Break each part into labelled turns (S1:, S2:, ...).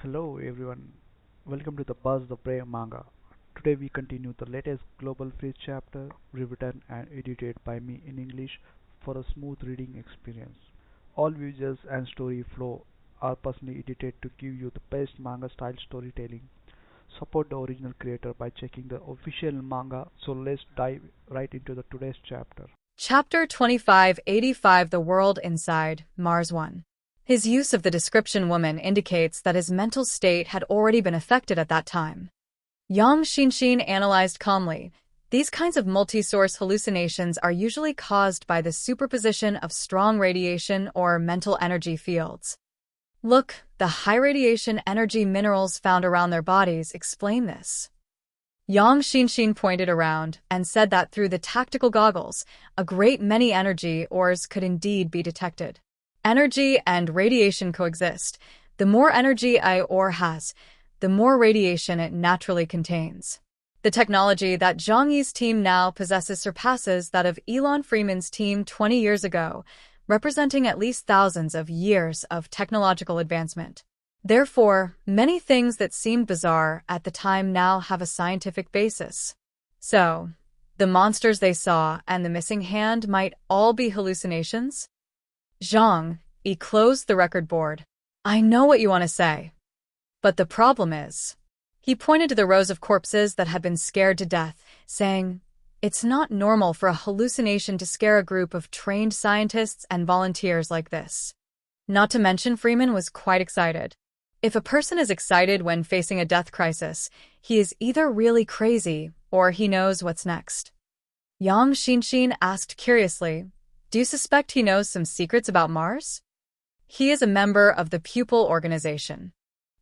S1: Hello everyone, welcome to the Buzz the Prey Manga. Today we continue the latest Global Freeze chapter, rewritten and edited by me in English for a smooth reading experience. All visuals and story flow are personally edited to give you the best manga style storytelling. Support the original creator by checking the official manga. So let's dive right into the today's chapter.
S2: Chapter 2585 The World Inside, Mars 1. His use of the description woman indicates that his mental state had already been affected at that time. Yang Xinshin analyzed calmly. These kinds of multi-source hallucinations are usually caused by the superposition of strong radiation or mental energy fields. Look, the high radiation energy minerals found around their bodies explain this. Yang Xinshin pointed around and said that through the tactical goggles, a great many energy ores could indeed be detected. Energy and radiation coexist. The more energy a ore has, the more radiation it naturally contains. The technology that Zhang Yi's team now possesses surpasses that of Elon Freeman's team 20 years ago, representing at least thousands of years of technological advancement. Therefore, many things that seemed bizarre at the time now have a scientific basis. So, the monsters they saw and the missing hand might all be hallucinations? Zhang Yi closed the record board. I know what you want to say. But the problem is, he pointed to the rows of corpses that had been scared to death, saying, it's not normal for a hallucination to scare a group of trained scientists and volunteers like this. Not to mention Freeman was quite excited. If a person is excited when facing a death crisis, he is either really crazy or he knows what's next. Yang Xinshin asked curiously, do you suspect he knows some secrets about Mars? He is a member of the Pupil Organization.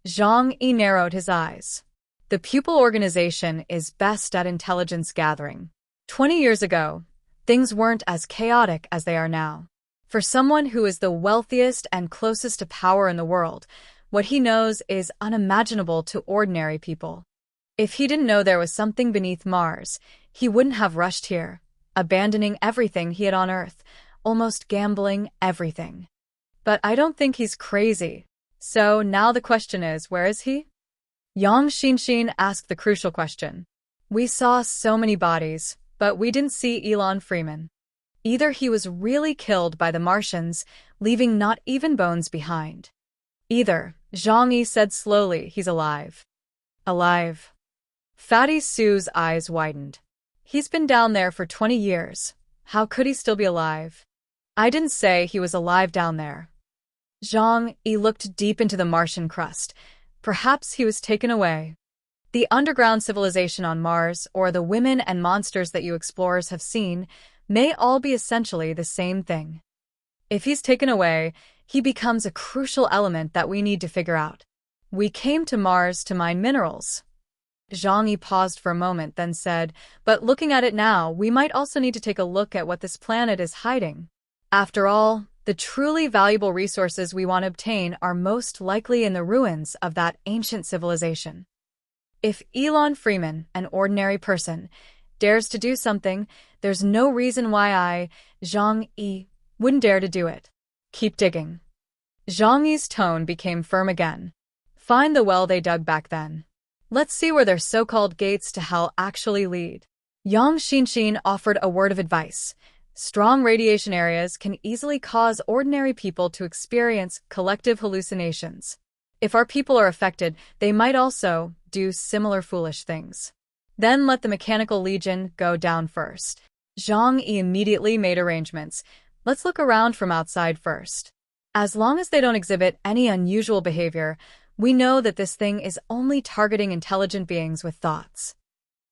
S2: Zhang Yi narrowed his eyes. The Pupil Organization is best at intelligence gathering. 20 years ago, things weren't as chaotic as they are now. For someone who is the wealthiest and closest to power in the world, what he knows is unimaginable to ordinary people. If he didn't know there was something beneath Mars, he wouldn't have rushed here, abandoning everything he had on Earth, almost gambling everything. But I don't think he's crazy. So now the question is, where is he? Yang Xinshin asked the crucial question. We saw so many bodies, but we didn't see Elon Freeman. Either he was really killed by the Martians, leaving not even bones behind. Either, Zhang Yi said slowly, he's alive. Alive. Fatty Sue's eyes widened. He's been down there for 20 years. How could he still be alive? I didn't say he was alive down there. Zhang Yi looked deep into the Martian crust. Perhaps he was taken away. The underground civilization on Mars, or the women and monsters that you explorers have seen, may all be essentially the same thing. If he's taken away, he becomes a crucial element that we need to figure out. We came to Mars to mine minerals. Zhang Yi paused for a moment, then said, but looking at it now, we might also need to take a look at what this planet is hiding. After all, the truly valuable resources we want to obtain are most likely in the ruins of that ancient civilization. If Elon Freeman, an ordinary person, dares to do something, there's no reason why Zhang Yi, wouldn't dare to do it. Keep digging. Zhang Yi's tone became firm again. Find the well they dug back then. Let's see where their so-called gates to hell actually lead. Yang Xinshin offered a word of advice. Strong radiation areas can easily cause ordinary people to experience collective hallucinations. If our people are affected, they might also do similar foolish things. Then let the Mechanical Legion go down first. Zhang Yi immediately made arrangements. Let's look around from outside first. As long as they don't exhibit any unusual behavior, we know that this thing is only targeting intelligent beings with thoughts.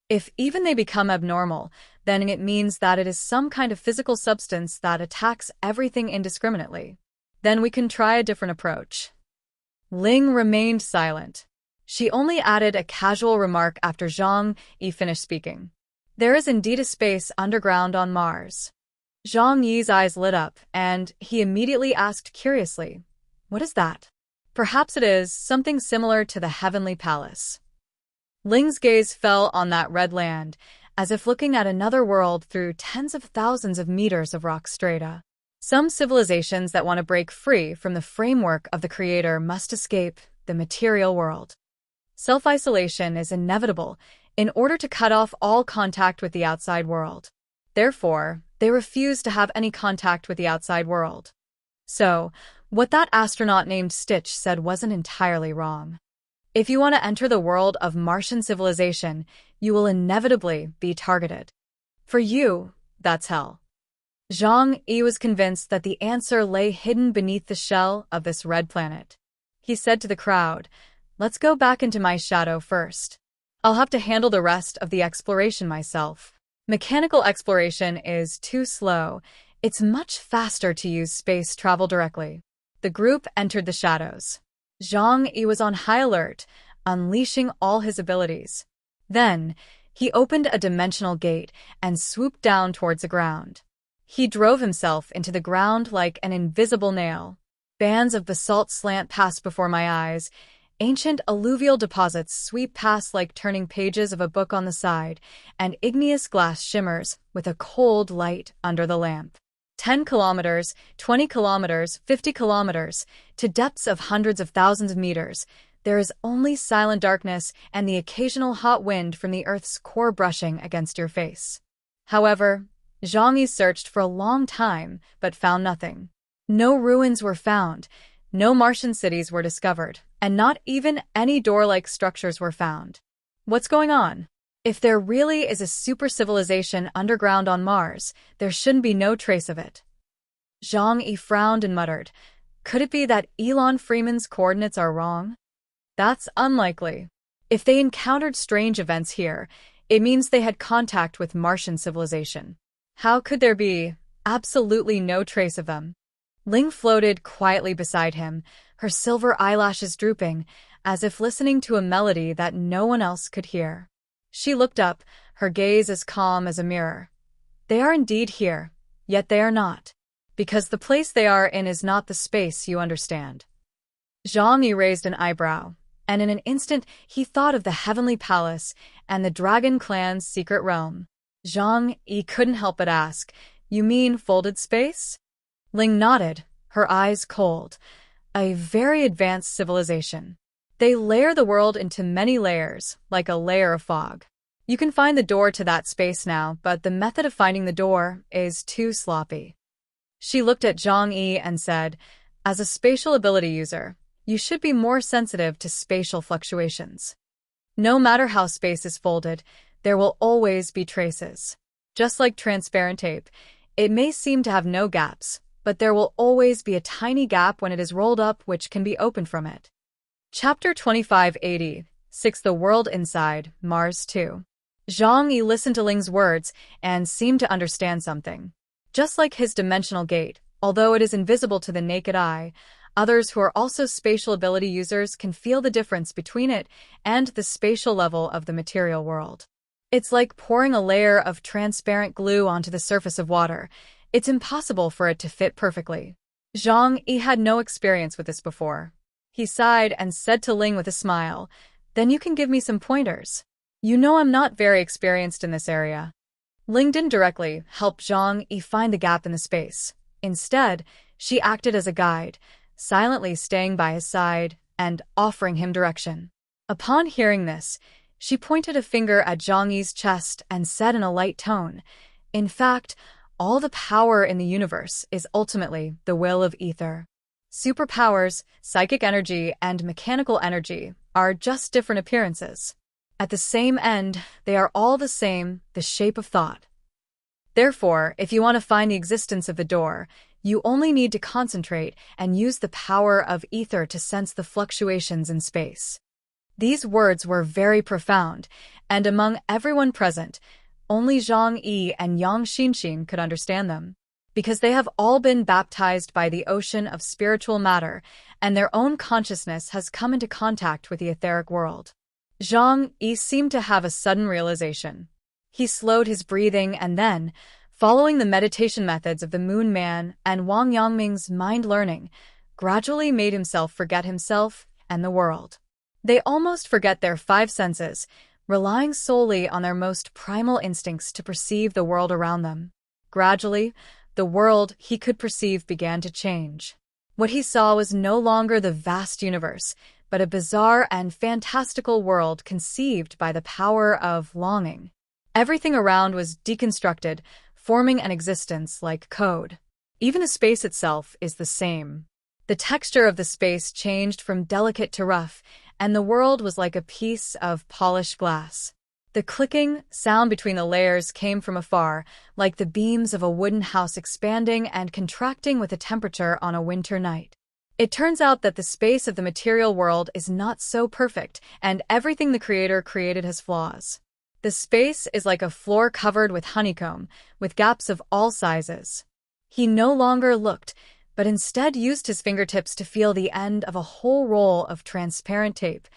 S2: If even they become abnormal, then it means that it is some kind of physical substance that attacks everything indiscriminately. Then we can try a different approach. Ling remained silent. She only added a casual remark after Zhang Yi finished speaking. There is indeed a space underground on Mars. Zhang Yi's eyes lit up, and he immediately asked curiously, what is that? Perhaps it is something similar to the Heavenly Palace. Ling's gaze fell on that red land, as if looking at another world through tens of thousands of meters of rock strata. Some civilizations that want to break free from the framework of the Creator must escape. the material world. Self-isolation is inevitable in order to cut off all contact with the outside world. Therefore, they refuse to have any contact with the outside world. So, what that astronaut named Stitch said wasn't entirely wrong. If you want to enter the world of Martian civilization, you will inevitably be targeted. For you, that's hell. Zhang Yi was convinced that the answer lay hidden beneath the shell of this red planet. He said to the crowd, "Let's go back into my shadow first. I'll have to handle the rest of the exploration myself. Mechanical exploration is too slow. It's much faster to use space travel directly." The group entered the shadows. Zhang Yi was on high alert, unleashing all his abilities. Then, he opened a dimensional gate and swooped down towards the ground. He drove himself into the ground like an invisible nail. Bands of basalt slant past before my eyes. Ancient alluvial deposits sweep past like turning pages of a book on the side, and igneous glass shimmers with a cold light under the lamp. 10 kilometers, 20 kilometers, 50 kilometers, to depths of hundreds of thousands of meters, there is only silent darkness and the occasional hot wind from the Earth's core brushing against your face. However, Zhang Yi searched for a long time, but found nothing. No ruins were found, no Martian cities were discovered, and not even any door-like structures were found. What's going on? If there really is a super civilization underground on Mars, there shouldn't be no trace of it. Zhang Yi frowned and muttered, "Could it be that Elon Freeman's coordinates are wrong? That's unlikely. If they encountered strange events here, it means they had contact with Martian civilization. How could there be absolutely no trace of them?" Ling floated quietly beside him, her silver eyelashes drooping, as if listening to a melody that no one else could hear. She looked up, her gaze as calm as a mirror. "They are indeed here, yet they are not. Because the place they are in is not the space you understand." Zhang Yi raised an eyebrow, and in an instant he thought of the Heavenly Palace and the Dragon Clan's secret realm. Zhang Yi couldn't help but ask, "You mean folded space?" Ling nodded, her eyes cold. "A very advanced civilization. They layer the world into many layers, like a layer of fog. You can find the door to that space now, but the method of finding the door is too sloppy." She looked at Zhang Yi and said, "As a spatial ability user, you should be more sensitive to spatial fluctuations. No matter how space is folded, there will always be traces. Just like transparent tape, it may seem to have no gaps, but there will always be a tiny gap when it is rolled up which can be opened from it." Chapter 2586, The World Inside, Mars 2. Zhang Yi listened to Ling's words and seemed to understand something. Just like his dimensional gate, although it is invisible to the naked eye, others who are also spatial ability users can feel the difference between it and the spatial level of the material world. It's like pouring a layer of transparent glue onto the surface of water. It's impossible for it to fit perfectly. Zhang Yi had no experience with this before. He sighed and said to Ling with a smile, "Then you can give me some pointers. You know I'm not very experienced in this area." Ling didn't directly help Zhang Yi find the gap in the space. Instead, she acted as a guide, silently staying by his side and offering him direction. Upon hearing this, she pointed a finger at Zhang Yi's chest and said in a light tone, "In fact, all the power in the universe is ultimately the will of ether. Superpowers, psychic energy, and mechanical energy are just different appearances. At the same end, they are all the same, the shape of thought. Therefore, if you want to find the existence of the door, you only need to concentrate and use the power of ether to sense the fluctuations in space." These words were very profound, and among everyone present, only Zhang Yi and Yang Xinxin could understand them, because they have all been baptized by the ocean of spiritual matter, and their own consciousness has come into contact with the etheric world. Zhang Yi seemed to have a sudden realization. He slowed his breathing and then, following the meditation methods of the Moon Man and Wang Yangming's mind learning, gradually made himself forget himself and the world. They almost forget their five senses, relying solely on their most primal instincts to perceive the world around them. Gradually, the world he could perceive began to change. What he saw was no longer the vast universe, but a bizarre and fantastical world conceived by the power of longing. Everything around was deconstructed, forming an existence like code. Even the space itself is the same. The texture of the space changed from delicate to rough, and the world was like a piece of polished glass. The clicking sound between the layers came from afar, like the beams of a wooden house expanding and contracting with the temperature on a winter night. It turns out that the space of the material world is not so perfect, and everything the creator created has flaws. The space is like a floor covered with honeycomb, with gaps of all sizes. He no longer looked, but instead used his fingertips to feel the end of a whole roll of transparent tape,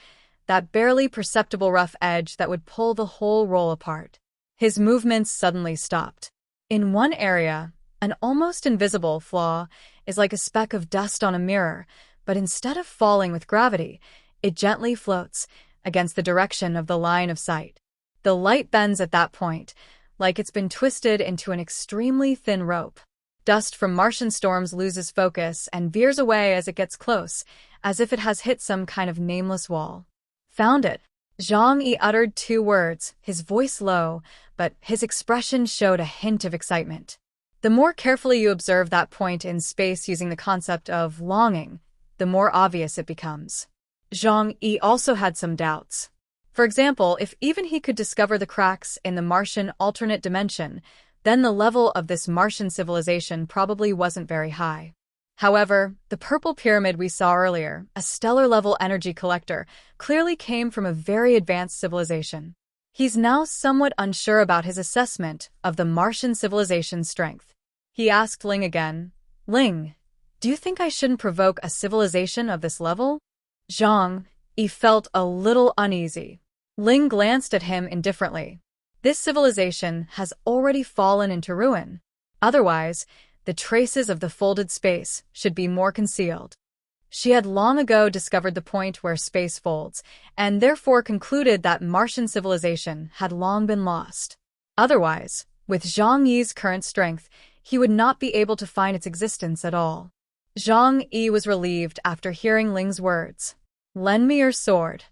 S2: that barely perceptible rough edge that would pull the whole roll apart. His movements suddenly stopped. In one area, an almost invisible flaw is like a speck of dust on a mirror, but instead of falling with gravity, it gently floats against the direction of the line of sight. The light bends at that point, like it's been twisted into an extremely thin rope. Dust from Martian storms loses focus and veers away as it gets close, as if it has hit some kind of nameless wall. Found it. Zhang Yi uttered 2 words, his voice low, but his expression showed a hint of excitement. The more carefully you observe that point in space using the concept of longing, the more obvious it becomes. Zhang Yi also had some doubts. For example, if even he could discover the cracks in the Martian alternate dimension, then the level of this Martian civilization probably wasn't very high. However, the purple pyramid we saw earlier, a stellar-level energy collector, clearly came from a very advanced civilization. He's now somewhat unsure about his assessment of the Martian civilization's strength. He asked Ling again, "Ling, do you think I shouldn't provoke a civilization of this level?" Zhang Yi felt a little uneasy. Ling glanced at him indifferently. This civilization has already fallen into ruin. Otherwise, the traces of the folded space should be more concealed. She had long ago discovered the point where space folds, and therefore concluded that Martian civilization had long been lost. Otherwise, with Zhang Yi's current strength, he would not be able to find its existence at all. Zhang Yi was relieved after hearing Ling's words. "Lend me your sword."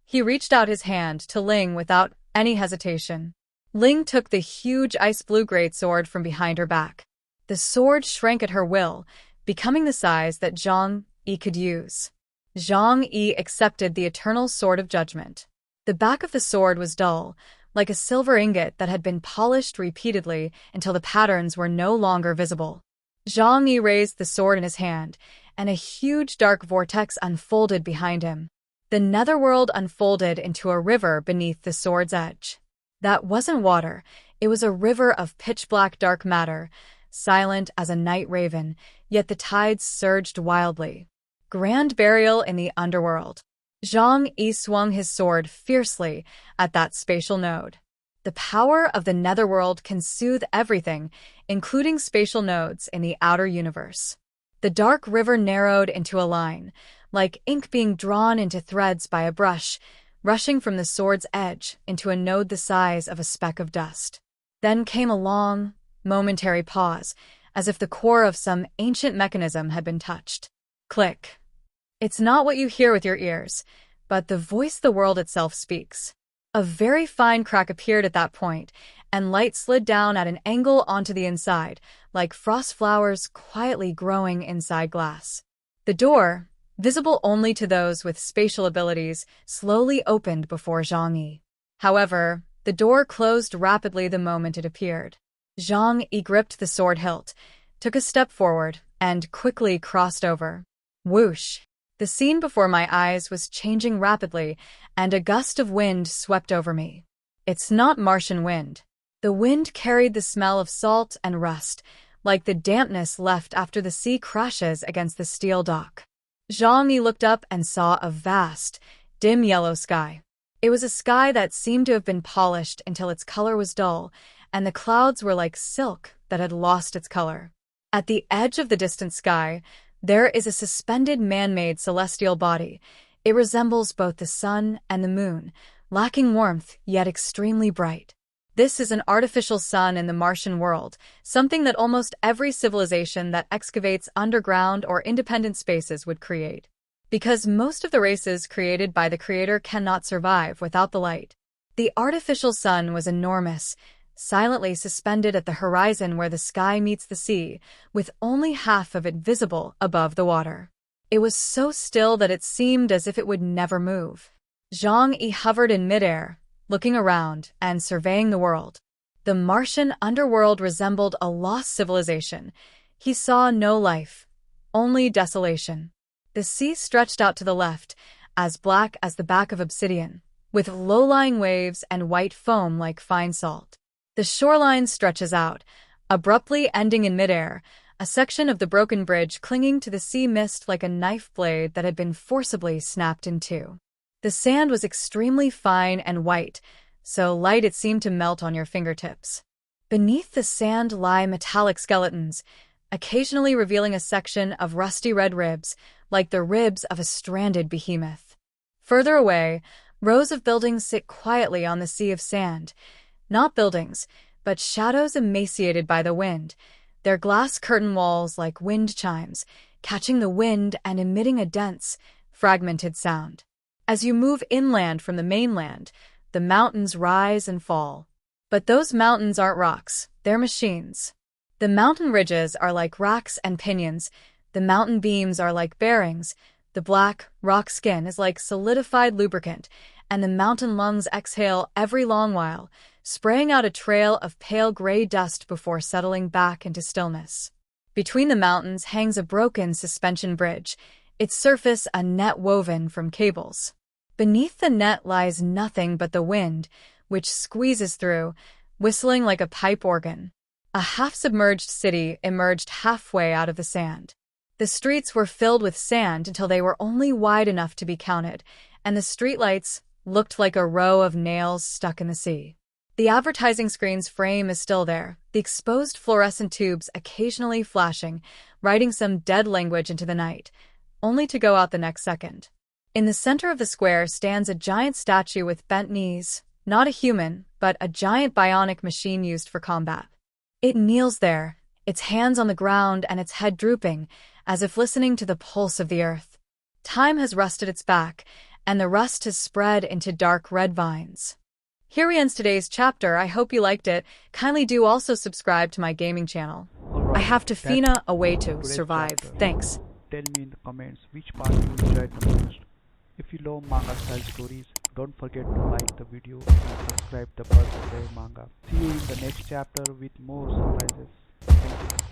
S2: He reached out his hand to Ling without any hesitation. Ling took the huge ice blue greatsword from behind her back. The sword shrank at her will, becoming the size that Zhang Yi could use. Zhang Yi accepted the eternal sword of judgment. The back of the sword was dull, like a silver ingot that had been polished repeatedly until the patterns were no longer visible. Zhang Yi raised the sword in his hand, and a huge dark vortex unfolded behind him. The netherworld unfolded into a river beneath the sword's edge. That wasn't water, it was a river of pitch-black dark matter, silent as a night raven, yet the tides surged wildly. Grand burial in the underworld. Zhang Yi swung his sword fiercely at that spatial node. The power of the netherworld can soothe everything, including spatial nodes in the outer universe. The dark river narrowed into a line, like ink being drawn into threads by a brush, rushing from the sword's edge into a node the size of a speck of dust. Then came a long, momentary pause, as if the core of some ancient mechanism had been touched. Click. It's not what you hear with your ears, but the voice the world itself speaks. A very fine crack appeared at that point, and light slid down at an angle onto the inside, like frost flowers quietly growing inside glass. The door, visible only to those with spatial abilities, slowly opened before Zhang Yi. However, the door closed rapidly the moment it appeared. Zhang Yi gripped the sword hilt, took a step forward, and quickly crossed over. Whoosh! The scene before my eyes was changing rapidly, and a gust of wind swept over me. It's not Martian wind. The wind carried the smell of salt and rust, like the dampness left after the sea crashes against the steel dock. Zhang Yi looked up and saw a vast, dim yellow sky. It was a sky that seemed to have been polished until its color was dull, and the clouds were like silk that had lost its color. At the edge of the distant sky, there is a suspended man-made celestial body. It resembles both the sun and the moon, lacking warmth yet extremely bright. This is an artificial sun in the Martian world, something that almost every civilization that excavates underground or independent spaces would create. because most of the races created by the creator cannot survive without the light. The artificial sun was enormous, silently suspended at the horizon where the sky meets the sea, with only half of it visible above the water. It was so still that it seemed as if it would never move. Zhang Yi hovered in midair, looking around and surveying the world. The Martian underworld resembled a lost civilization. He saw no life, only desolation. The sea stretched out to the left, as black as the back of obsidian, with low-lying waves and white foam like fine salt. The shoreline stretches out, abruptly ending in midair, a section of the broken bridge clinging to the sea mist like a knife blade that had been forcibly snapped in two. The sand was extremely fine and white, so light it seemed to melt on your fingertips. Beneath the sand lie metallic skeletons, occasionally revealing a section of rusty red ribs, like the ribs of a stranded behemoth. Further away, rows of buildings sit quietly on the sea of sand. Not buildings, but shadows emaciated by the wind, their glass curtain walls like wind chimes, catching the wind and emitting a dense, fragmented sound. As you move inland from the mainland, the mountains rise and fall. But those mountains aren't rocks, they're machines. The mountain ridges are like racks and pinions, the mountain beams are like bearings, the black, rock skin is like solidified lubricant, and the mountain lungs exhale every long while, spraying out a trail of pale gray dust before settling back into stillness. Between the mountains hangs a broken suspension bridge, its surface a net woven from cables. Beneath the net lies nothing but the wind, which squeezes through, whistling like a pipe organ. A half-submerged city emerged halfway out of the sand. The streets were filled with sand until they were only wide enough to be counted, and the streetlights looked like a row of nails stuck in the sea. The advertising screen's frame is still there, the exposed fluorescent tubes occasionally flashing, writing some dead language into the night, only to go out the next second. In the center of the square stands a giant statue with bent knees, not a human, but a giant bionic machine used for combat. It kneels there, its hands on the ground and its head drooping, as if listening to the pulse of the earth. Time has rusted its back, and the rust has spread into dark red vines. Here ends today's chapter. I hope you liked it. Kindly do also subscribe to my gaming channel. I have to Fina a way to survive. Thanks.
S1: Tell me in the comments which part you enjoyed the most. If you love manga style stories, don't forget to like the video and subscribe the Buzz of Manga. See you in the next chapter with more surprises. Thank you.